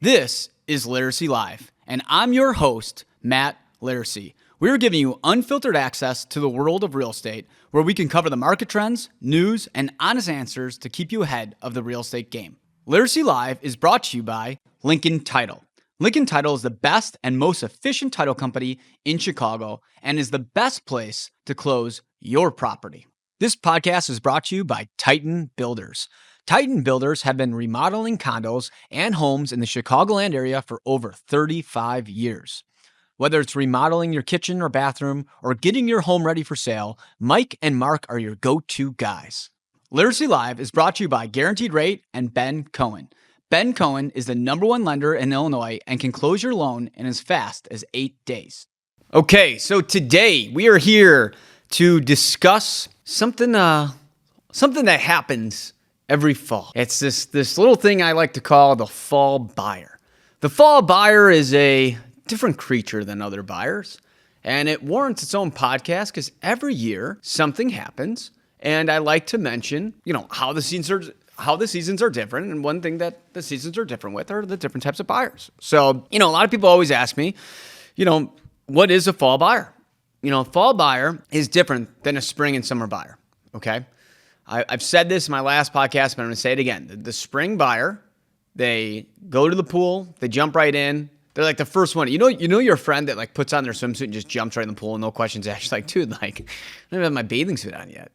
This is Laricy Live, and I'm your host, Matt Laricy. We're giving you unfiltered access to the world of real estate, where we can cover the market trends, news, and honest answers to keep you ahead of the real estate game. Laricy Live is brought to you by Lincoln Title. Lincoln Title is the best and most efficient title company in Chicago and is the best place to close your property. This podcast is brought to you by Titan Builders. Titan Builders have been remodeling condos and homes in the Chicagoland area for over 35 years. Whether it's remodeling your kitchen or bathroom or getting your home ready for sale, Mike and Mark are your go-to guys. Laricy Live is brought to you by Guaranteed Rate and Ben Cohen. Ben Cohen is the #1 lender in Illinois and can close your loan in as fast as 8 days. Okay, so today we are here to discuss something that happens every fall. It's this little thing I like to call the fall buyer. The fall buyer is a different creature than other buyers, and it warrants its own podcast because every year something happens, and I like to mention, how the seasons are different, and one thing that the seasons are different with are the different types of buyers. So, a lot of people always ask me, what is a fall buyer? A fall buyer is different than a spring and summer buyer, okay? I've said this in my last podcast, but I'm going to say it again. The spring buyer, they go to the pool, they jump right in. They're like the first one. You know your friend that like puts on their swimsuit and just jumps right in the pool and no questions asked. Like, dude, I don't even have my bathing suit on yet.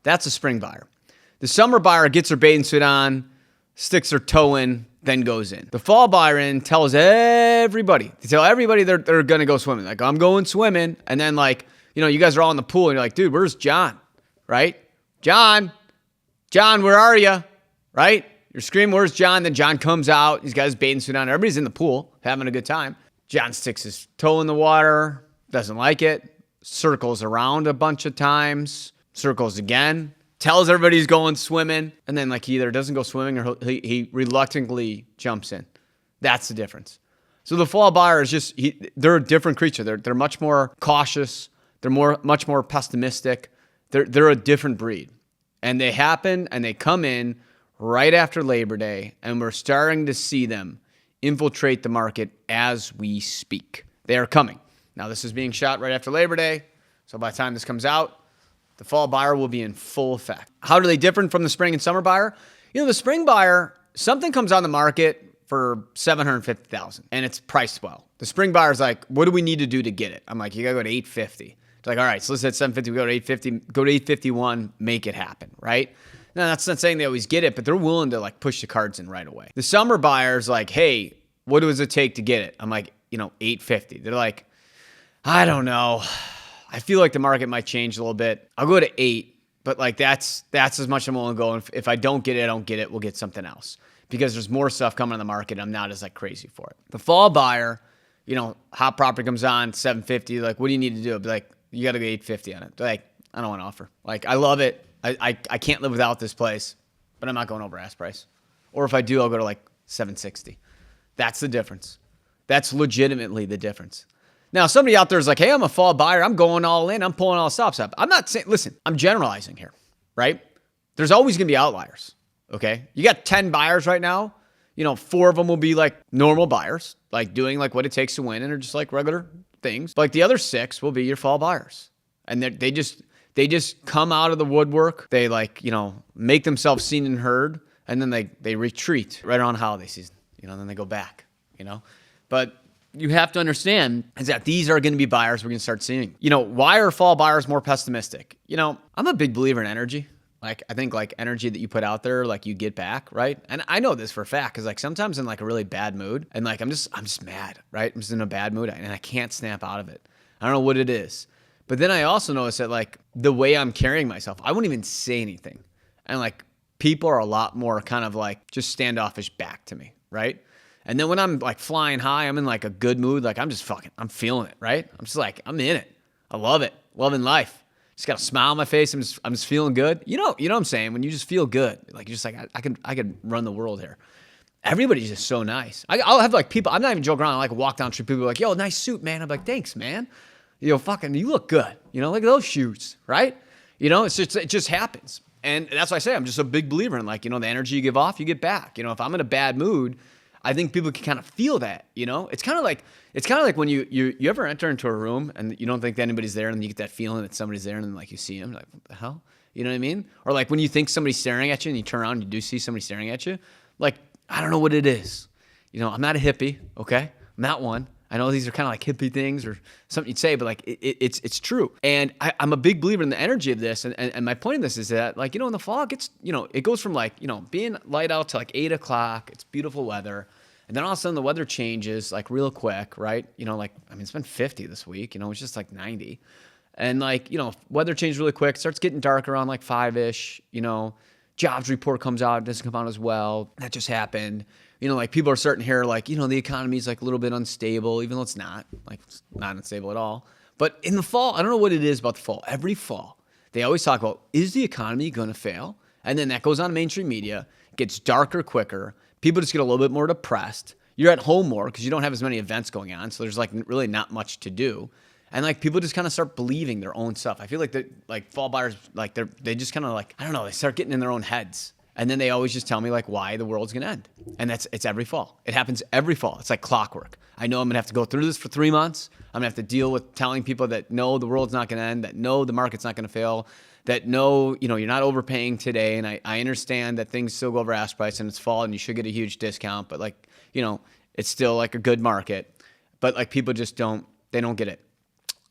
That's a spring buyer. The summer buyer gets her bathing suit on, sticks her toe in, then goes in. The fall buyer tells everybody. They tell everybody they're going to go swimming. Like, I'm going swimming. And then you guys are all in the pool and you're like, dude, where's John? Right? John, where are you? Right? You're screaming, where's John? Then John comes out. He's got his bathing suit on. Everybody's in the pool having a good time. John sticks his toe in the water, doesn't like it, circles around a bunch of times, circles again, tells everybody he's going swimming, and then he either doesn't go swimming or he reluctantly jumps in. That's the difference. So the fall buyer is they're a different creature. They're much more cautious. They're much more pessimistic. They're a different breed. And they happen and they come in right after Labor Day, and we're starting to see them infiltrate the market as we speak. They are coming. Now, this is being shot right after Labor Day, so by the time this comes out, the fall buyer will be in full effect. How are they different from the spring and summer buyer? The spring buyer, something comes on the market for $750,000, and it's priced well. The spring buyer's like, what do we need to do to get it? I'm like, you gotta go to $850. It's like, all right, so let's hit $750, we go to $850, go to $851, make it happen, right? Now, that's not saying they always get it, but they're willing to push the cards in right away. The summer buyer's like, hey, what does it take to get it? I'm like, $850. They're like, I don't know. I feel like the market might change a little bit. I'll go to $8, but that's as much as I'm willing to go. And if I don't get it, I don't get it. We'll get something else because there's more stuff coming on the market. I'm not as crazy for it. The fall buyer, hot property comes on, $750. Like, what do you need to do? I'll be like, you got to go $850 on it. They're like, I don't want to offer. I love it. I can't live without this place, but I'm not going over ask price. Or if I do, I'll go to $760. That's the difference. That's legitimately the difference. Now, somebody out there is like, hey, I'm a fall buyer. I'm going all in. I'm pulling all the stops up. I'm not saying, listen, I'm generalizing here, right? There's always going to be outliers, okay? You got 10 buyers right now. 4 of them will be normal buyers, doing what it takes to win and are just regular things. But the other 6 will be your fall buyers. And they just come out of the woodwork. They make themselves seen and heard, and then they retreat right around holiday season. Then they go back. But you have to understand is that these are going to be buyers we're going to start seeing. Why are fall buyers more pessimistic? I'm a big believer in energy. I think energy that you put out there, you get back, right? And I know this for a fact because sometimes in a really bad mood and I'm just mad, right? I'm just in a bad mood and I can't snap out of it. I don't know what it is. But then I also notice that the way I'm carrying myself, I wouldn't even say anything. And people are a lot more kind of just standoffish back to me, right? And then when I'm flying high, I'm in a good mood. I'm feeling it, right? I'm just I'm in it. I love it. Loving life. Just got a smile on my face. I'm just feeling good. You know what I'm saying? When you just feel good, you're just I could run the world here. Everybody's just so nice. I'll have people, I'm not even joking around. I walk down the street, people are like, yo, nice suit, man. I'm like, thanks, man. You look good. Look at those shoes, right? It just happens. And that's why I say I'm just a big believer in the energy you give off, you get back. If I'm in a bad mood, I think people can kind of feel that, It's kind of like when you ever enter into a room and you don't think that anybody's there, and you get that feeling that somebody's there, and then like you see them, like, what the hell? You know what I mean? Or like when you think somebody's staring at you and you turn around and you do see somebody staring at you, like, I don't know what it is. I'm not a hippie, okay? I'm not one. I know these are kind of like hippie things or something you'd say, but like it's true. And I'm a big believer in the energy of this. And my point of this is that, like, in the fall, it goes from like, being light out to like 8 o'clock. It's beautiful weather. And then all of a sudden the weather changes like real quick, right? It's been 50 this week, it's just like 90. And like, weather changes really quick, starts getting dark around like 5-ish, jobs report comes out, it doesn't come out as well. That just happened. Like people are starting to hear like, the economy is like a little bit unstable, even though it's not unstable at all. But in the fall, I don't know what it is about the fall. Every fall, they always talk about, is the economy going to fail? And then that goes on mainstream media, gets darker quicker. People just get a little bit more depressed. You're at home more because you don't have as many events going on. So there's like really not much to do. And like people just kind of start believing their own stuff. I feel like fall buyers, like they just kind of like, I don't know, they start getting in their own heads. And then they always just tell me like why the world's going to end. And it's every fall. It happens every fall. It's like clockwork. I know I'm going to have to go through this for 3 months. I'm going to have to deal with telling people that no, the world's not going to end, that no, the market's not going to fail, that no, you're not overpaying today. And I understand that things still go over ask price and it's fall and you should get a huge discount. But like, it's still like a good market. But like people just don't get it.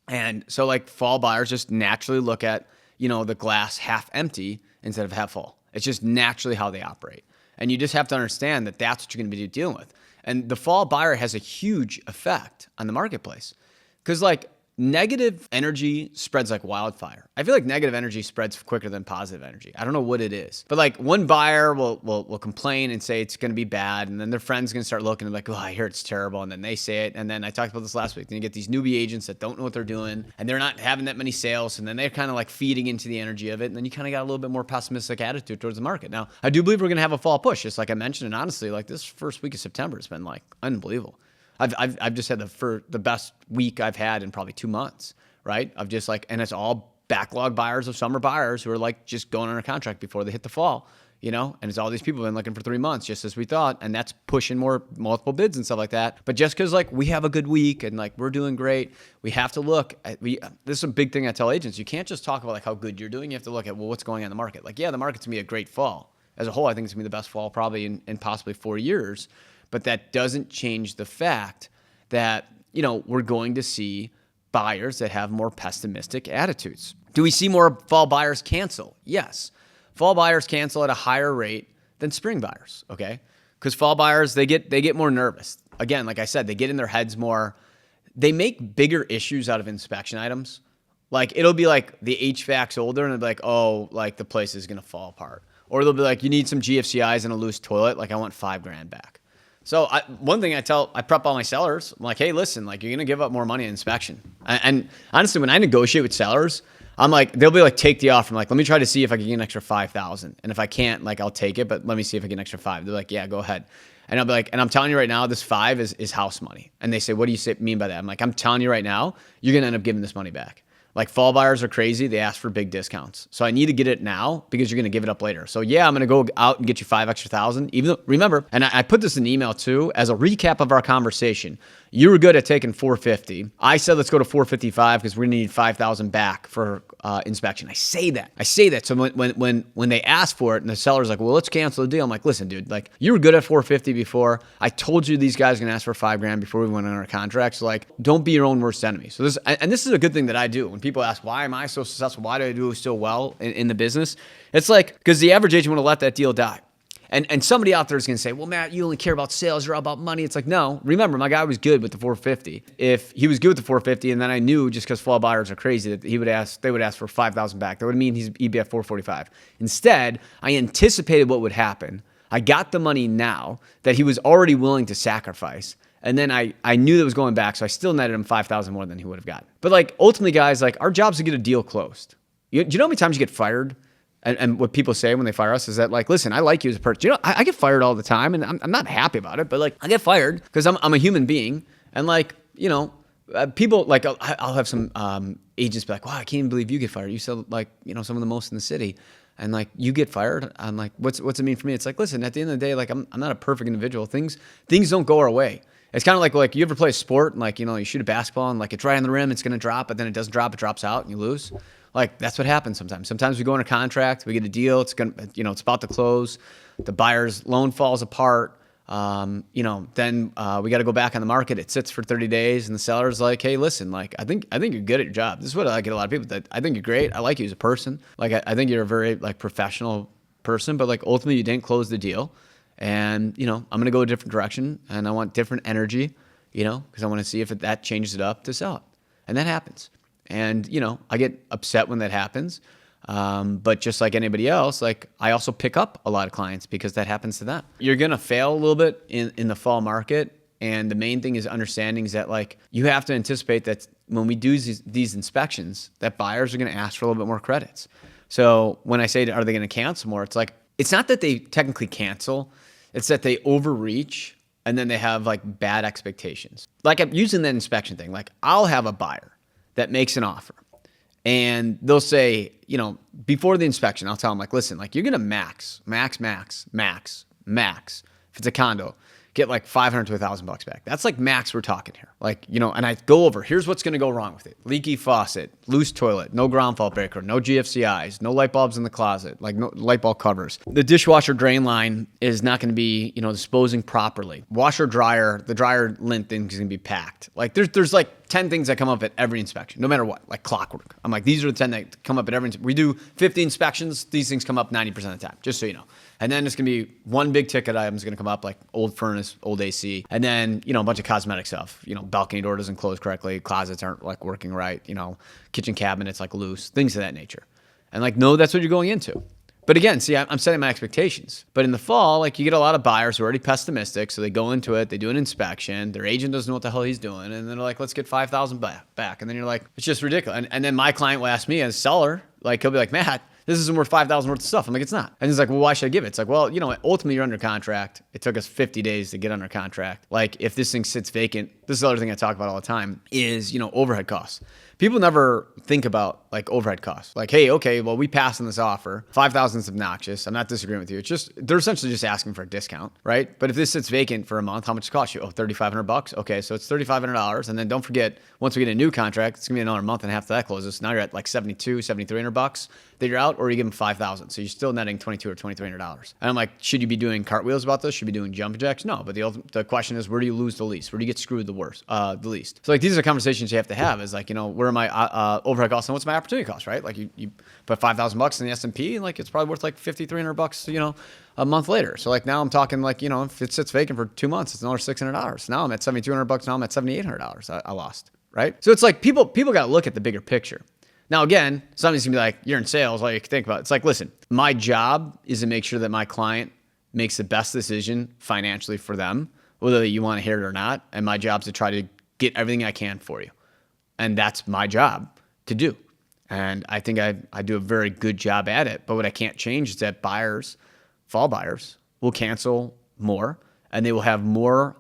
And so like fall buyers just naturally look at, the glass half empty instead of half full. It's just naturally how they operate. And you just have to understand that that's what you're going to be dealing with. And the fall buyer has a huge effect on the marketplace because like negative energy spreads like wildfire. I feel like negative energy spreads quicker than positive energy. I don't know what it is, but like one buyer will complain and say it's going to be bad. And then their friend's going to start looking and like, oh, I hear it's terrible. And then they say it. And then I talked about this last week. Then you get these newbie agents that don't know what they're doing and they're not having that many sales. And then they're kind of like feeding into the energy of it. And then you kind of got a little bit more pessimistic attitude towards the market. Now, I do believe we're going to have a fall push, just like I mentioned. And honestly, like this first week of September has been like unbelievable. I've just had the best week I've had in probably 2 months, right? I've just like, and it's all backlog buyers of summer buyers who are like just going under contract before they hit the fall, and it's all these people who've been looking for 3 months, just as we thought. And that's pushing multiple bids and stuff like that. But just because like we have a good week and like we're doing great, we have to look at, this is a big thing I tell agents. You can't just talk about like how good you're doing. You have to look at, well, what's going on in the market. Like, yeah, the market's gonna be a great fall. As a whole, I think it's gonna be the best fall probably in possibly 4 years. But that doesn't change the fact that, we're going to see buyers that have more pessimistic attitudes. Do we see more fall buyers cancel? Yes. Fall buyers cancel at a higher rate than spring buyers, okay? Because fall buyers, they get more nervous. Again, like I said, they get in their heads more. They make bigger issues out of inspection items. Like it'll be like the HVAC's older and they'll be like, oh, like the place is going to fall apart. Or they'll be like, you need some GFCIs and a loose toilet. Like I want $5,000 back. So one thing I prep all my sellers, I'm like, hey, listen, like you're going to give up more money in inspection. And honestly, when I negotiate with sellers, I'm like, they'll be like, take the offer. I'm like, let me try to see if I can get an extra 5,000. And if I can't, like, I'll take it, but let me see if I get an extra 5. They're like, yeah, go ahead. And I'll be like, and I'm telling you right now, this 5 is house money. And they say, what do you mean by that? I'm like, I'm telling you right now, you're going to end up giving this money back. Like fall buyers are crazy. They ask for big discounts. So I need to get it now because you're going to give it up later. So yeah, I'm going to go out and get you 5 extra thousand. Even though, remember, and I put this in the email too, as a recap of our conversation. You were good at taking 450. I said, let's go to 455 because we're going to need 5,000 back for inspection. I say that. So when they ask for it and the seller's like, well, let's cancel the deal. I'm like, listen, dude, like you were good at 450 before. I told you these guys are going to ask for $5,000 before we went on our contract. So like, don't be your own worst enemy. So this is a good thing that I do. When people ask, why am I so successful? Why do I do so well in the business? It's like, because the average agent would have let that deal die. And somebody out there is going to say, well, Matt, you only care about sales. You're all about money. It's like, no, remember, my guy was good with the 450. If he was good with the 450 and then I knew just because fall buyers are crazy that they would ask for 5,000 back, that would mean he'd be at 445. Instead, I anticipated what would happen. I got the money now that he was already willing to sacrifice. And then I knew that was going back, so I still netted him 5,000 more than he would have gotten. But like ultimately, guys, like our job is to get a deal closed. Do you know how many times you get fired? And what people say when they fire us is that like, listen, I like you as a person. I get fired all the time, and I'm not happy about it. But like, I get fired because I'm a human being, and like people like I'll have some agents be like, wow, I can't even believe you get fired. You sell like some of the most in the city. and like you get fired, I'm like, what's it mean for me? It's like, listen, at the end of the day, like I'm not a perfect individual. Things don't go our way. It's kind of like you ever play a sport and like, you shoot a basketball and like it's right on the rim, it's going to drop, but then it doesn't drop, it drops out and you lose. Like that's what happens sometimes. Sometimes we go under contract, we get a deal, it's it's about to close, the buyer's loan falls apart. Then we got to go back on the market. It sits for 30 days and the seller's like, hey, listen, like, I think you're good at your job. This is what I get a lot of people that I think you're great. I like you as a person. Like, I think you're a very like professional person, but like ultimately you didn't close the deal. And, I'm going to go a different direction and I want different energy, because I want to see if that changes it up to sell it. And that happens. And, I get upset when that happens. But just like anybody else, like I also pick up a lot of clients because that happens to them. You're going to fail a little bit in the fall market. And the main thing is understanding is that like you have to anticipate that when we do these inspections, that buyers are going to ask for a little bit more credits. So when I say, are they going to cancel more? It's like, it's not that they technically cancel. It's that they overreach and then they have like bad expectations. Like I'm using that inspection thing. Like I'll have a buyer that makes an offer. And they'll say, before the inspection, I'll tell them like, listen, like you're going to max. If it's a condo, get like $500 to $1,000 back. That's like max we're talking here. Like, and I go over, here's what's going to go wrong with it. Leaky faucet, loose toilet, no ground fault breaker, no GFCIs, no light bulbs in the closet, like no light bulb covers. The dishwasher drain line is not going to be, disposing properly. Washer dryer, the dryer lint thing is going to be packed. Like there's like 10 things that come up at every inspection, no matter what, like clockwork. I'm like, these are the 10 that come up at every inspection. We do 50 inspections. These things come up 90% of the time, just so you know. And then it's going to be one big ticket item is going to come up like old furnace, old AC. And then, a bunch of cosmetic stuff, balcony door doesn't close correctly. Closets aren't like working right. Kitchen cabinets like loose, things of that nature. And like, no, that's what you're going into. But again, see, I'm setting my expectations. But in the fall, like you get a lot of buyers who are already pessimistic. So they go into it, they do an inspection, their agent doesn't know what the hell he's doing. And then they're like, let's get $5,000 back. And then you're like, it's just ridiculous. And then my client will ask me as a seller, like he'll be like, Matt, this isn't worth $5,000 worth of stuff. I'm like, it's not. And he's like, well, why should I give it? It's like, well, ultimately you're under contract. It took us 50 days to get under contract. Like if this thing sits vacant, this is the other thing I talk about all the time is, overhead costs. People never think about like overhead costs. Like, hey, okay, well, we passed on this offer. 5,000 is obnoxious. I'm not disagreeing with you. It's just, they're essentially just asking for a discount, right? But if this sits vacant for a month, how much does it cost you? Oh, $3,500. Okay, so it's $3,500. And then don't forget, once we get a new contract, it's gonna be another month and a half till that closes. So now you're at like $7,300 that you're out, or you give them $5,000. So you're still netting $2,200 or $2,300. And I'm like, should you be doing cartwheels about this? Should you be doing jump jacks? No, but the question is, where do you lose the least? Where do you get screwed the least? So like, these are conversations you have to have is like, where are my overhead costs and what's my opportunity cost, right? Like you put $5,000 in the S&P and like, it's probably worth like $5,300, a month later. So like now I'm talking like, if it sits vacant for 2 months, it's another $600. Now I'm at $7,200. Now I'm at $7,800. I lost, right? So it's like people got to look at the bigger picture. Now, again, somebody's gonna be like, you're in sales, all you can think about. It's like, listen, my job is to make sure that my client makes the best decision financially for them, whether you want to hear it or not. And my job is to try to get everything I can for you. And that's my job to do. And I think I do a very good job at it. But what I can't change is that fall buyers will cancel more and they will have more.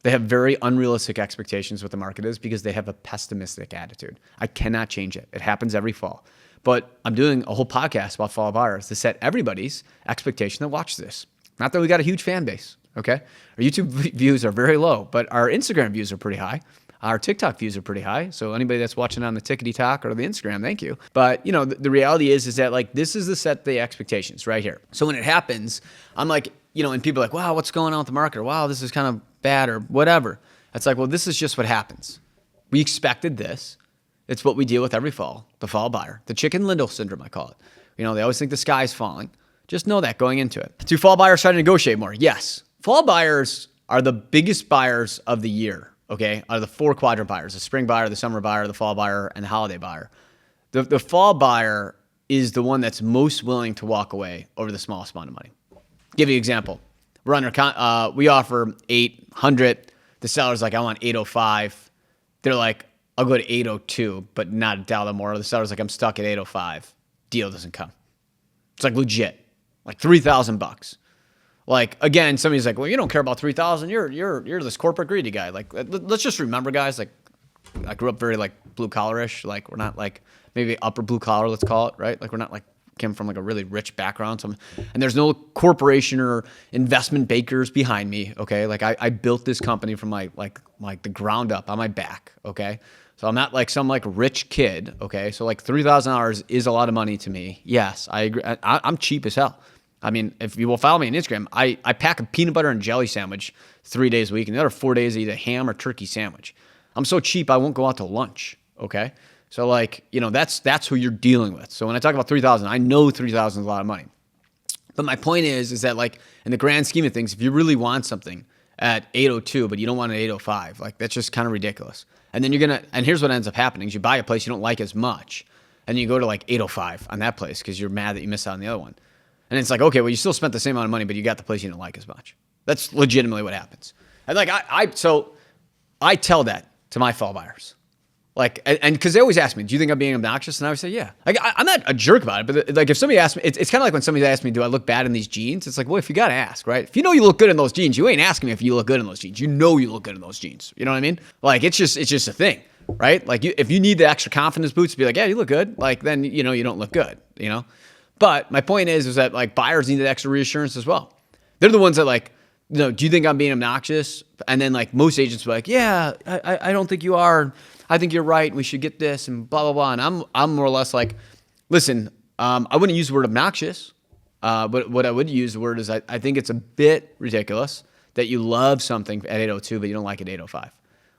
They have very unrealistic expectations what the market is because they have a pessimistic attitude. I cannot change it. It happens every fall. But I'm doing a whole podcast about fall buyers to set everybody's expectation that watch this. Not that we got a huge fan base, okay? Our YouTube views are very low, but our Instagram views are pretty high. Our TikTok views are pretty high. So anybody that's watching on the Tickety Talk or the Instagram, thank you. But the reality is that like this is the set the expectations right here. So when it happens, I'm like, and people are like, wow, what's going on with the market? Or, wow, this is kind of bad or whatever. It's like, well, this is just what happens. We expected this. It's what we deal with every fall, the fall buyer, the chicken little syndrome, I call it. They always think the sky's falling. Just know that going into it. Do fall buyers try to negotiate more? Yes. Fall buyers are the biggest buyers of the year, okay? Are the 4 quadrant buyers, the spring buyer, the summer buyer, the fall buyer, and the holiday buyer. The fall buyer is the one that's most willing to walk away over the smallest amount of money. Give you an example. We offer 800. The seller's like, I want 805. They're like, I'll go to 802, but not a dollar more. The seller's like, I'm stuck at 805. Deal doesn't come. It's like legit, like $3,000. Like again, somebody's like, well, you don't care about 3,000. You're this corporate greedy guy. Like, let's just remember, guys. Like, I grew up very like blue collarish. Like we're not like maybe upper blue collar, let's call it, right? Like we're not like came from like a really rich background. And there's no corporation or investment bankers behind me. Okay. Like I built this company from like the ground up on my back. Okay. So I'm not like some like rich kid. Okay. So like $3,000 is a lot of money to me. Yes, I agree. I'm cheap as hell. I mean, if you will follow me on Instagram, I pack a peanut butter and jelly sandwich 3 days a week, and the other 4 days I eat a ham or turkey sandwich. I'm so cheap I won't go out to lunch. Okay. So like, that's who you're dealing with. So when I talk about 3,000, I know 3,000 is a lot of money. But my point is that like in the grand scheme of things, if you really want something at 802, but you don't want it at 805, like that's just kind of ridiculous. And then and here's what ends up happening is you buy a place you don't like as much, and you go to like 805 on that place because you're mad that you missed out on the other one. And it's like, okay, well, you still spent the same amount of money, but you got the place you didn't like as much. That's legitimately what happens. And like, so I tell that to my fall buyers. Like, and because they always ask me, do you think I'm being obnoxious? And I always say, yeah. Like, I'm not a jerk about it, but like if somebody asks me, it's kind of like when somebody asks me, do I look bad in these jeans? It's like, well, if you got to ask, right? If you know you look good in those jeans, you ain't asking me if you look good in those jeans. You know you look good in those jeans. You know what I mean? Like, it's just a thing, right? Like, if you need the extra confidence boost to be like, yeah, you look good, like, then, you don't look good, But my point is that like buyers need that extra reassurance as well. They're the ones that like, do you think I'm being obnoxious? And then like most agents will be like, yeah, I don't think you are. I think you're right. We should get this and blah, blah, blah. And I'm more or less like, listen, I wouldn't use the word obnoxious. But what I would use the word is I think it's a bit ridiculous that you love something at 802, but you don't like it at 805.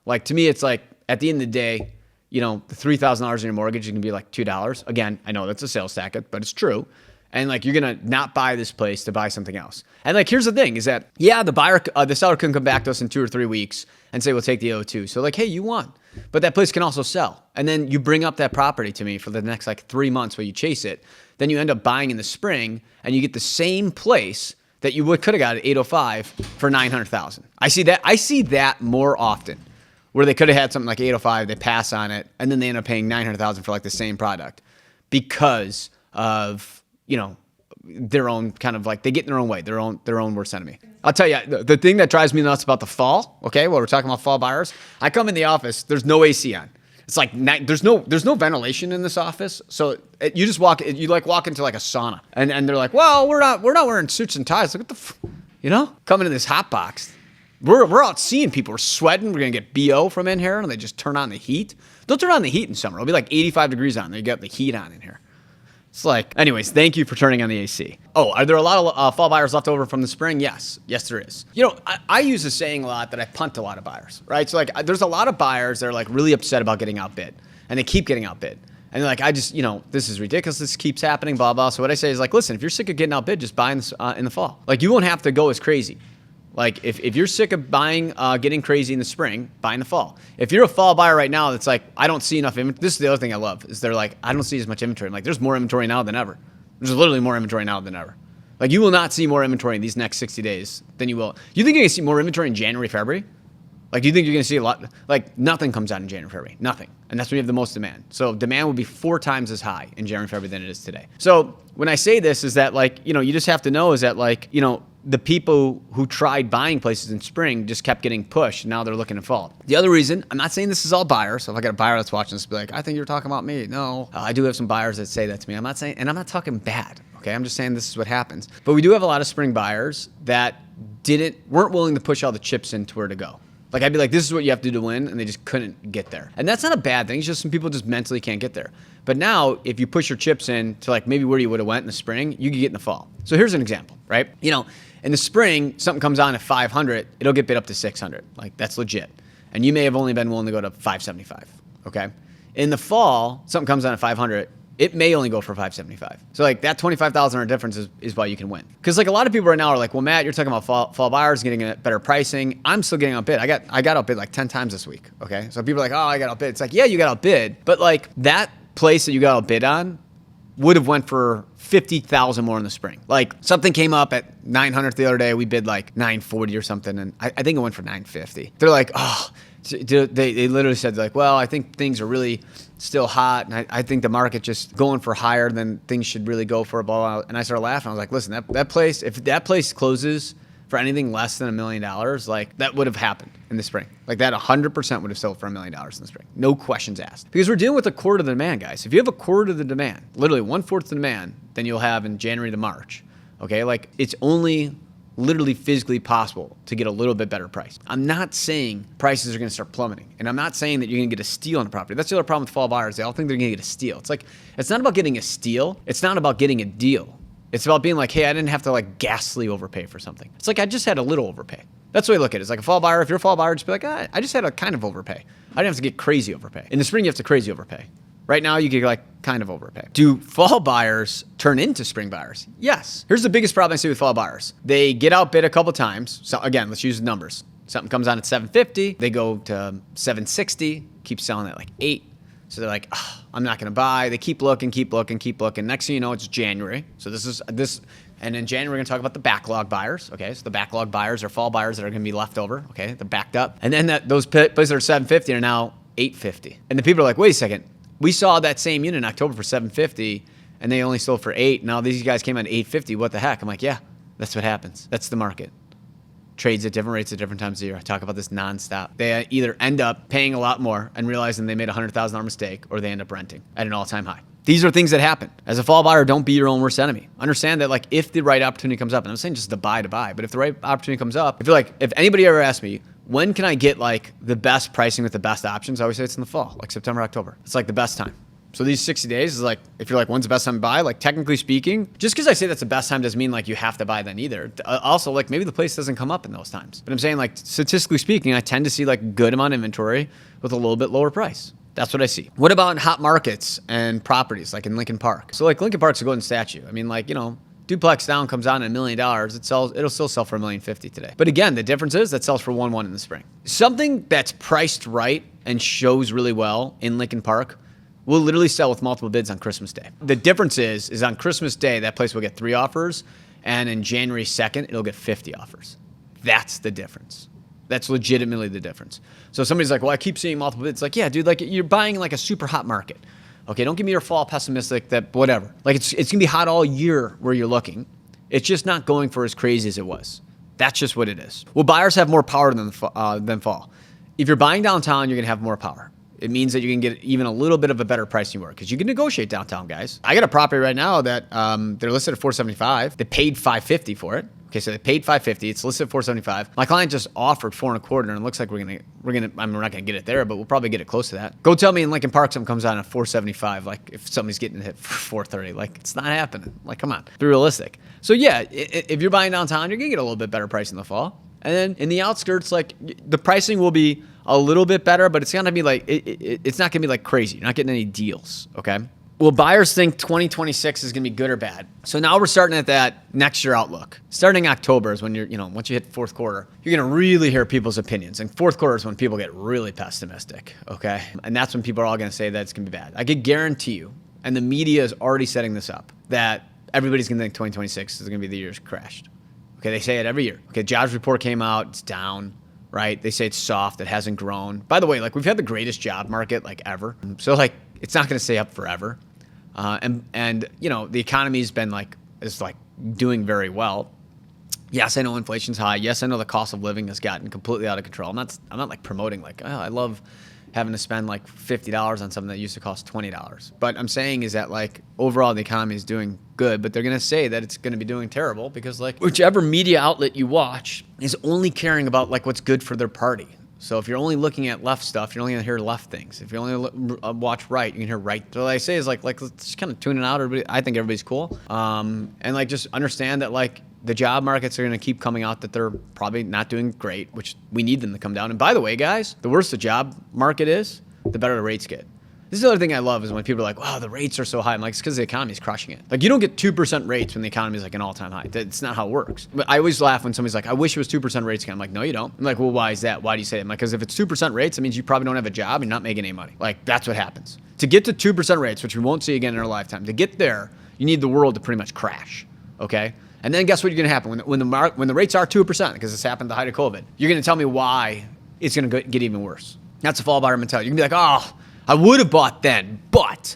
Like to me, it's like at the end of the day, the $3,000 in your mortgage is going to be like $2. Again, I know that's a sales tactic, but it's true. And like, you're going to not buy this place to buy something else. And like, here's the thing is that, yeah, the seller can come back to us in 2 or 3 weeks and say, we'll take the 802. So like, hey, you won, but that place can also sell. And then you bring up that property to me for the next like 3 months while you chase it. Then you end up buying in the spring and you get the same place that you could have got at 805 for 900,000. I see that more often. Where they could have had something like 805, they pass on it, and then they end up paying 900,000 for like the same product because of their own kind of like they get in their own way, their own worst enemy. I'll tell you the thing that drives me nuts about the fall. Okay, well we're talking about fall buyers. I come in the office, there's no AC on. It's like there's no ventilation in this office, so you just walk into like a sauna, and they're like, well we're not wearing suits and ties. Look at come into this hot box. We're out seeing people. We're sweating. We're going to get BO from in here, and they just turn on the heat. They'll turn on the heat in summer. It'll be like 85 degrees on. They got the heat on in here. It's like, anyways, thank you for turning on the AC. Oh, are there a lot of fall buyers left over from the spring? Yes, there is. I use the saying a lot that I punt a lot of buyers, right? So like, there's a lot of buyers that are like really upset about getting outbid, and they keep getting outbid. And they're like, this is ridiculous. This keeps happening, blah, blah. So what I say is like, listen, if you're sick of getting outbid, just buy in the fall. Like, you won't have to go as crazy. Like if you're sick of buying, getting crazy in the spring, buy in the fall. If you're a fall buyer right now, that's like, I don't see enough inventory. This is the other thing I love is they're like, I don't see as much inventory. I'm like, there's more inventory now than ever. There's literally more inventory now than ever. Like you will not see more inventory in these next 60 days than you will. You think you're gonna see more inventory in January, February? Like, do you think you're gonna see a lot? Like nothing comes out in January, February, nothing. And that's when you have the most demand. So demand will be 4 times as high in January, February than it is today. So when I say this is that like, you just have to know is that like, the people who tried buying places in spring just kept getting pushed. Now they're looking to fall. The other reason, I'm not saying this is all buyers. So if I got a buyer that's watching this, be like, I think you're talking about me. No, I do have some buyers that say that to me. I'm not saying, and I'm not talking bad. Okay, I'm just saying this is what happens. But we do have a lot of spring buyers that weren't willing to push all the chips into where to go. Like I'd be like, this is what you have to do to win, and they just couldn't get there. And that's not a bad thing. It's just some people just mentally can't get there. But now, if you push your chips in to like maybe where you would have went in the spring, you could get in the fall. So here's an example, right? In the spring, something comes on at 500, it'll get bid up to 600. Like that's legit. And you may have only been willing to go to 575, okay? In the fall, something comes on at 500, it may only go for 575. So like that $25,000 difference is why you can win. Because like a lot of people right now are like, well, Matt, you're talking about fall buyers getting a better pricing. I'm still getting outbid. I got outbid like 10 times this week, okay? So people are like, oh, I got outbid. It's like, yeah, you got outbid. But like that place that you got outbid on would have went for 50,000 more in the spring. Like something came up at 900 the other day. We bid like 940 or something. And I think it went for 950. They're like, oh, they literally said like, well, I think things are really still hot. And I think the market just going for higher than things should really go for, blah, blah. And I started laughing. I was like, listen, that place, if that place closes for anything less than $1 million, like that would have happened in the spring. Like that 100% would have sold for $1 million in the spring. No questions asked. Because we're dealing with a quarter of the demand, guys. If you have a quarter of the demand, literally 1/4 of the demand, than you'll have in January to March. Okay, like it's only literally physically possible to get a little bit better price. I'm not saying prices are going to start plummeting, and I'm not saying that you're going to get a steal on the property. That's the other problem with fall buyers. They all think they're going to get a steal. It's like, it's not about getting a steal. It's not about getting a deal. It's about being like, hey, I didn't have to like ghastly overpay for something. It's like, I just had a little overpay. That's the way I look at it. It's like a fall buyer. If you're a fall buyer, just be like, I just had a kind of overpay. I didn't have to get crazy overpay. In the spring, you have to crazy overpay. Right now, you get like kind of overpay. Do fall buyers turn into spring buyers? Yes. Here's the biggest problem I see with fall buyers. They get outbid a couple times. So again, let's use the numbers. Something comes on at $750. They go to $760, keep selling at like $8. So they're like, oh, I'm not going to buy. They keep looking. Next thing you know, it's January. So this. And in January, we're going to talk about the backlog buyers. Okay, so the backlog buyers are fall buyers that are going to be left over. Okay, they're backed up. And then those places that are $750 are now $850. And the people are like, wait a second. We saw that same unit in October for $750, and they only sold for $8. Now these guys came on $850. What the heck? I'm like, yeah, that's what happens. That's the market. Trades at different rates at different times of year. I talk about this nonstop. They either end up paying a lot more and realizing they made a $100,000 mistake, or they end up renting at an all-time high. These are things that happen. As a fall buyer, don't be your own worst enemy. Understand that, like, if the right opportunity comes up, and I'm saying just to buy, but if the right opportunity comes up, if anybody ever asks me, when can I get like the best pricing with the best options? I always say it's in the fall, like September, October. It's like the best time. So these 60 days is like, if you're like, when's the best time to buy? Like technically speaking, just because I say that's the best time doesn't mean like you have to buy then either. Also, like maybe the place doesn't come up in those times. But I'm saying like statistically speaking, I tend to see like good amount of inventory with a little bit lower price. That's what I see. What about in hot markets and properties like in Lincoln Park? So like Lincoln Park's a golden statue. I mean, like, you know, duplex down comes on at $1 million. It'll still sell for $1.05 million today. But again, the difference is that sells for $1.1 million in the spring. Something that's priced right and shows really well in Lincoln Park will literally sell with multiple bids on Christmas Day. The difference is on Christmas Day, that place will get 3 offers, and in January 2nd, it'll get 50 offers. That's the difference. That's legitimately the difference. So somebody's like, well, I keep seeing multiple bids. It's like, yeah, dude, like you're buying like a super hot market. Okay, don't give me your fall pessimistic that whatever. Like it's going to be hot all year where you're looking. It's just not going for as crazy as it was. That's just what it is. Well, buyers have more power than fall. If you're buying downtown, you're going to have more power. It means that you can get even a little bit of a better price than you were because you can negotiate downtown, guys. I got a property right now that they're listed at $475. They paid $550 for it. Okay, so they paid $550. It's listed at $475. My client just offered $4.25, and it looks like we're gonna. I mean, we're not gonna get it there, but we'll probably get it close to that. Go tell me in Lincoln Park something comes out at $475. Like if somebody's getting hit for $430, like it's not happening. Like come on, be realistic. So yeah, if you're buying downtown, you're gonna get a little bit better price in the fall. And then in the outskirts, like the pricing will be a little bit better, but it's gonna be like it's not gonna be like crazy. You're not getting any deals. Okay. Well, buyers think 2026 is going to be good or bad. So now we're starting at that next year outlook. Starting October is when once you hit fourth quarter, you're going to really hear people's opinions. And fourth quarter is when people get really pessimistic, okay? And that's when people are all going to say that it's going to be bad. I can guarantee you, and the media is already setting this up, that everybody's going to think 2026 is going to be the year's crashed. Okay, they say it every year. Okay, jobs report came out, it's down, right? They say it's soft, it hasn't grown. By the way, like we've had the greatest job market like ever. So like it's not going to stay up forever. And the economy's been is doing very well. Yes, I know inflation's high. Yes, I know the cost of living has gotten completely out of control. I'm not like promoting I love having to spend like $50 on something that used to cost $20. But I'm saying is that like overall the economy is doing good, but they're going to say that it's going to be doing terrible because like whichever media outlet you watch is only caring about like what's good for their party. So if you're only looking at left stuff, you're only going to hear left things. If you only watch right, you can hear right. So what I say is like let's just kind of tune it out. I think everybody's cool. And like just understand that like the job markets are going to keep coming out that they're probably not doing great, which we need them to come down. And by the way, guys, the worse the job market is, the better the rates get. This is the other thing I love is when people are like, wow, the rates are so high. I'm like, it's because the economy is crushing it. Like, you don't get 2% rates when the economy is like an all-time high. That's not how it works. But I always laugh when somebody's like, I wish it was 2% rates again. I'm like, no, you don't. I'm like, well, why is that? Why do you say it? I'm like, because if it's 2% rates, that means you probably don't have a job and you're not making any money. Like, that's what happens. To get to 2% rates, which we won't see again in our lifetime, to get there, you need the world to pretty much crash, okay? And then guess what's going to happen? When the rates are 2%, because this happened at the height of COVID, you're going to tell me why it's going to get even worse. That's a fall buyer mentality. You can be like, oh, I would have bought then, but,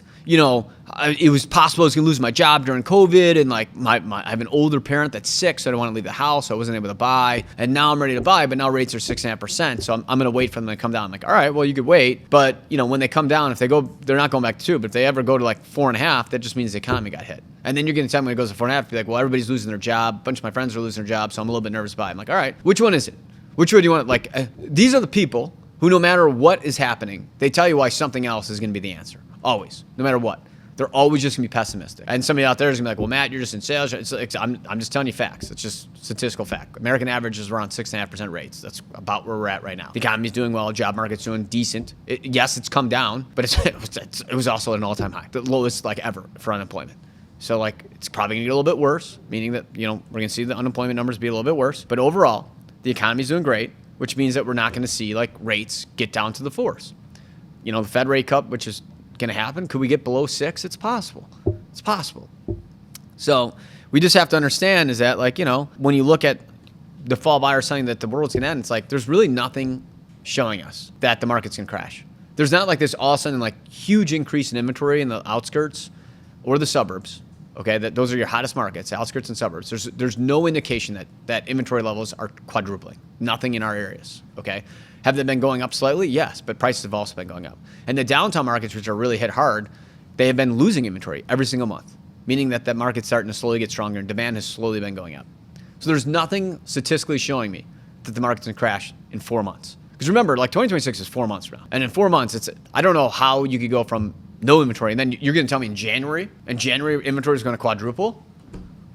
it was possible I was going to lose my job during COVID, and like I have an older parent that's sick, so I don't want to leave the house, so I wasn't able to buy. And now I'm ready to buy, but now rates are 6.5%, so I'm going to wait for them to come down. I'm like, all right, well, you could wait, but when they come down, if they go, they're not going back to 2, but if they ever go to like 4.5, that just means the economy got hit. And then you're going to tell me when it goes to 4.5, be like, well, everybody's losing their job, a bunch of my friends are losing their job, so I'm a little bit nervous about it. I'm like, all right, which one is it? Which one do you want? Like, these are the people who, no matter what is happening, they tell you why something else is going to be the answer. Always, no matter what. They're always just going to be pessimistic. And somebody out there is going to be like, well, Matt, you're just in sales. I'm just telling you facts. It's just statistical fact. American average is around 6.5% rates. That's about where we're at right now. The economy's doing well. Job market's doing decent. Yes, it's come down, but it was also at an all-time high. The lowest like ever for unemployment. So like it's probably going to get a little bit worse, meaning that, we're going to see the unemployment numbers be a little bit worse. But overall, the economy's doing great, which means that we're not going to see like rates get down to the 4s. The Fed rate cut, which is going to happen. Could we get below 6? It's possible. It's possible. So we just have to understand is that like, when you look at the fall buyers saying that the world's going to end, it's like there's really nothing showing us that the market's going to crash. There's not like this all of a sudden like huge increase in inventory in the outskirts or the suburbs. Okay, those are your hottest markets, outskirts and suburbs. There's no indication that inventory levels are quadrupling. Nothing in our areas. Okay, have they been going up slightly? Yes, but prices have also been going up. And the downtown markets, which are really hit hard, they have been losing inventory every single month, meaning that that market's starting to slowly get stronger and demand has slowly been going up. So there's nothing statistically showing me that the market's going to crash in 4 months. Because remember, like 2026 is 4 months from now, and in 4 months, I don't know how you could go from no inventory, and then you're going to tell me in January inventory is going to quadruple?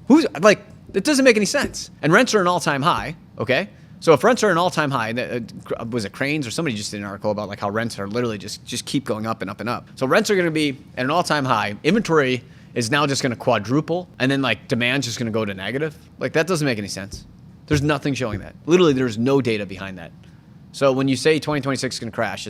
It doesn't make any sense. And rents are an all-time high, okay? So if rents are an all-time high, was it Cranes or somebody just did an article about like how rents are literally just keep going up and up and up. So rents are going to be at an all-time high. Inventory is now just going to quadruple, and then like demand's just going to go to negative. Like that doesn't make any sense. There's nothing showing that. Literally, there's no data behind that. So when you say 2026 is going to crash,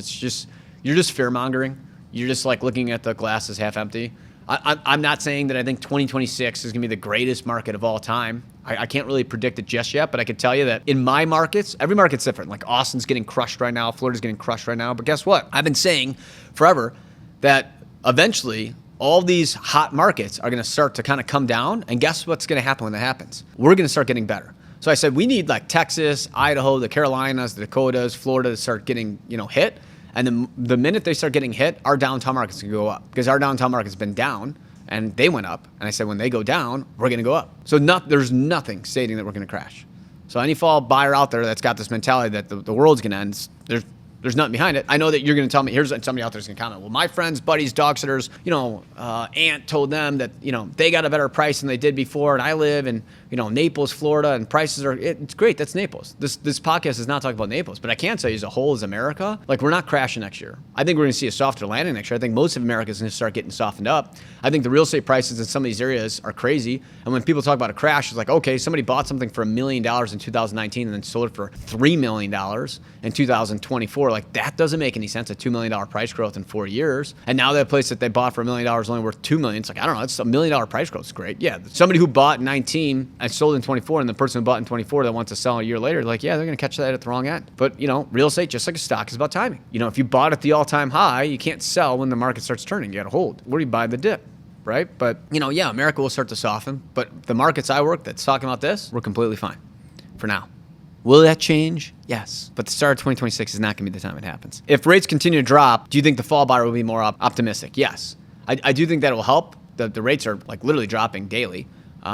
you're just fear-mongering. You're just like looking at the glass as half empty. I'm not saying that I think 2026 is going to be the greatest market of all time. I can't really predict it just yet, but I can tell you that in my markets, every market's different. Like Austin's getting crushed right now. Florida's getting crushed right now. But guess what? I've been saying forever that eventually all these hot markets are going to start to kind of come down. And guess what's going to happen when that happens? We're going to start getting better. So I said we need like Texas, Idaho, the Carolinas, the Dakotas, Florida to start getting hit. And the minute they start getting hit, our downtown markets can go up because our downtown market's been down and they went up. And I said, when they go down, we're going to go up. So there's nothing stating that we're going to crash. So any fall buyer out there that's got this mentality that the world's going to end, there's nothing behind it. I know that you're going to tell me, here's somebody out there's going to comment, well, my friends, buddies, dog sitters, aunt told them that, they got a better price than they did before. And I live in, Naples, Florida, and prices it's great. That's Naples. This podcast is not talking about Naples, but I can tell you as a whole, as America, like we're not crashing next year. I think we're going to see a softer landing next year. I think most of America is going to start getting softened up. I think the real estate prices in some of these areas are crazy. And when people talk about a crash, it's like, okay, somebody bought something for $1 million in 2019 and then sold it for $3 million in 2024. Like that doesn't make any sense. A $2 million price growth in 4 years. And now that place that they bought for $1 million is only worth $2 million. It's like, I don't know, it's $1 million price growth. It's great. Yeah. Somebody who bought in 19 and sold in 24, and the person who bought in 24 that wants to sell a year later, like, yeah, they're going to catch that at the wrong end. But, real estate, just like a stock, is about timing. If you bought at the all-time high, you can't sell when the market starts turning. You got to hold. Where do you buy the dip? Right? But, America will start to soften. But the markets I work that's talking about this, we're completely fine for now. Will that change? Yes. But the start of 2026 is not going to be the time it happens. If rates continue to drop, do you think the fall buyer will be more optimistic? Yes. I do think that it will help. The rates are like literally dropping daily.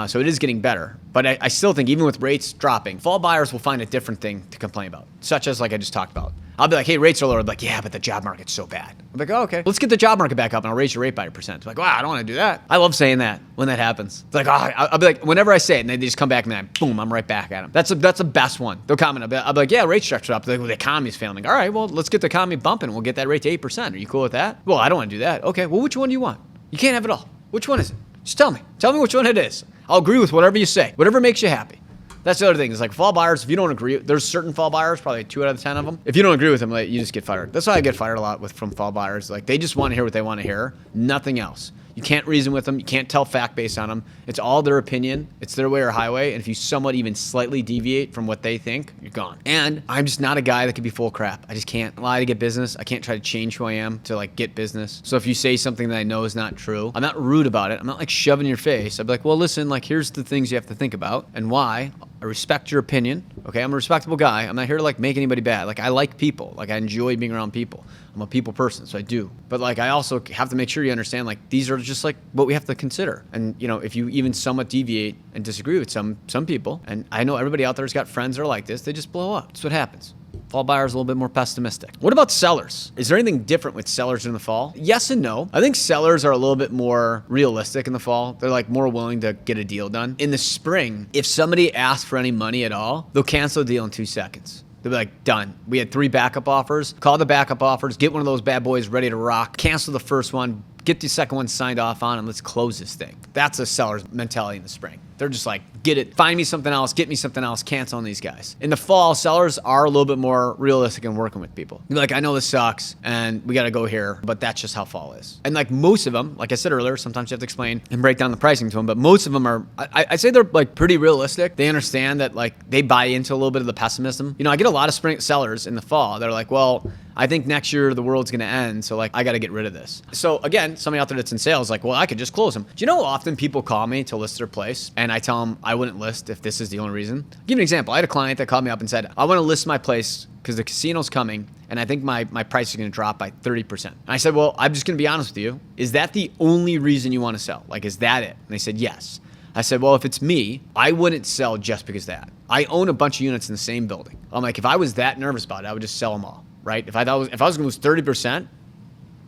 So it is getting better. But I still think even with rates dropping, fall buyers will find a different thing to complain about, such as like I just talked about. I'll be like, hey, rates are lower. I'll be like, yeah, but the job market's so bad. I'm like, oh, okay. Let's get the job market back up and I'll raise your rate by 1%. I'm like, wow, I don't want to do that. I love saying that when that happens. It's like, I'll be like, whenever I say it and they just come back and then boom, I'm right back at them. That's the best one. They'll comment. I'll be like, yeah, rate structured up. They're like, well, the economy's failing. All right, well, let's get the economy bumping. We'll get that rate to 8%. Are you cool with that? Well, I don't want to do that. Okay, well, which one do you want? You can't have it all. Which one is it? Just tell me. Tell me which one it is. I'll agree with whatever you say. Whatever makes you happy. That's the other thing. Is like fall buyers, if you don't agree, there's certain fall buyers, probably 2 out of 10 of them. If you don't agree with them, like, you just get fired. That's why I get fired a lot from fall buyers. Like they just want to hear what they want to hear, nothing else. You can't reason with them. You can't tell fact based on them. It's all their opinion. It's their way or highway. And if you somewhat even slightly deviate from what they think, you're gone. And I'm just not a guy that can be full of crap. I just can't lie to get business. I can't try to change who I am to like get business. So if you say something that I know is not true, I'm not rude about it. I'm not like shoving in your face. I'd be like, well, listen, like here's the things you have to think about and why. I respect your opinion. Okay, I'm a respectable guy. I'm not here to like make anybody bad. Like I like people. Like I enjoy being around people. I'm a people person, so I do. But like I also have to make sure you understand like these are just like what we have to consider. And you know, if you even somewhat deviate and disagree with some people, and I know everybody out there's got friends that are like this, they just blow up. That's what happens. Fall buyers a little bit more pessimistic. What about sellers? Is there anything different with sellers in the fall? Yes and no. I think sellers are a little bit more realistic in the fall. They're like more willing to get a deal done. In the spring, if somebody asks for any money at all, they'll cancel the deal in 2 seconds. They'll be like, done. We had 3 backup offers. Call the backup offers. Get one of those bad boys ready to rock. Cancel the first one. Get the second one signed off on, and let's close this thing. That's a seller's mentality in the spring. They're just like, get it, find me something else, get me something else, cancel on these guys. In the fall, sellers are a little bit more realistic in working with people. You're like, I know this sucks, and we got to go here, but that's just how fall is. And like most of them, like I said earlier, sometimes you have to explain and break down the pricing to them, but most of them are, I'd say they're like pretty realistic. They understand that like they buy into a little bit of the pessimism. You know, I get a lot of spring sellers in the fall. They're like, well, I think next year the world's going to end, so like I got to get rid of this. So again, somebody out there that's in sales like, well, I could just close them. Do you know how often people call me to list their place and I tell them I wouldn't list if this is the only reason? I'll give you an example. I had a client that called me up and said, I want to list my place because the casino's coming and I think my price is going to drop by 30%. And I said, well, I'm just going to be honest with you. Is that the only reason you want to sell? Like, is that it? And they said, yes. I said, well, if it's me, I wouldn't sell just because of that. I own a bunch of units in the same building. I'm like, if I was that nervous about it, I would just sell them all. Right? If I was going to lose 30%,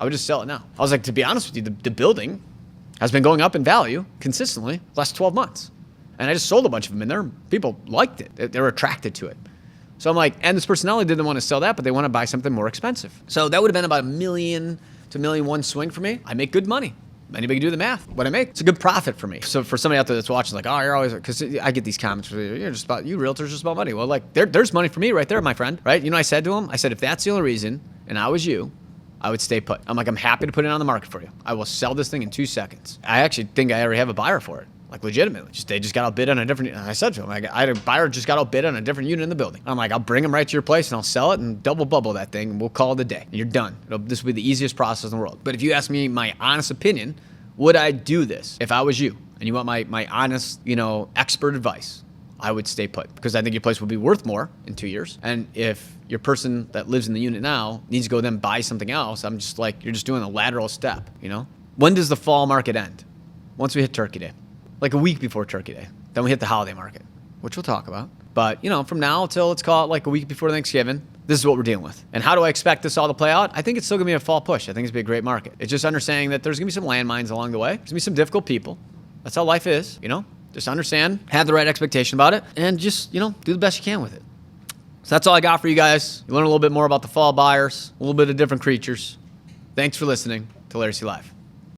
I would just sell it now. I was like, to be honest with you, the building has been going up in value consistently the last 12 months. And I just sold a bunch of them in there. People liked it. They were attracted to it. So I'm like, and this person not only didn't want to sell that, but they want to buy something more expensive. So that would have been about $1 million to $1.1 million swing for me. I make good money. Anybody can do the math. What I make, it's a good profit for me. So for somebody out there that's watching, like, oh, you're always, because I get these comments, you realtors just about money. Well, like, there's money for me right there, my friend, right? You know what I said to him? I said, if that's the only reason, and I was you, I would stay put. I'm like, I'm happy to put it on the market for you. I will sell this thing in 2 seconds. I actually think I already have a buyer for it. Like legitimately, they just got outbid on a different. I said to him, I had a buyer just got outbid on a different unit in the building. I'm like, I'll bring them right to your place and I'll sell it and double bubble that thing and we'll call it a day. And you're done. This will be the easiest process in the world. But if you ask me my honest opinion, would I do this if I was you? And you want my honest, expert advice? I would stay put because I think your place will be worth more in 2 years. And if your person that lives in the unit now needs to go then buy something else, I'm just like, you're just doing a lateral step. When does the fall market end? Once we hit Turkey Day. Like a week before Turkey Day. Then we hit the holiday market, which we'll talk about. But, from now till let's call it like a week before Thanksgiving, this is what we're dealing with. And how do I expect this all to play out? I think it's still going to be a fall push. I think it's going to be a great market. It's just understanding that there's going to be some landmines along the way. There's going to be some difficult people. That's how life is, Just understand, have the right expectation about it, and just, do the best you can with it. So that's all I got for you guys. You learn a little bit more about the fall buyers, a little bit of different creatures. Thanks for listening to Laricy Live.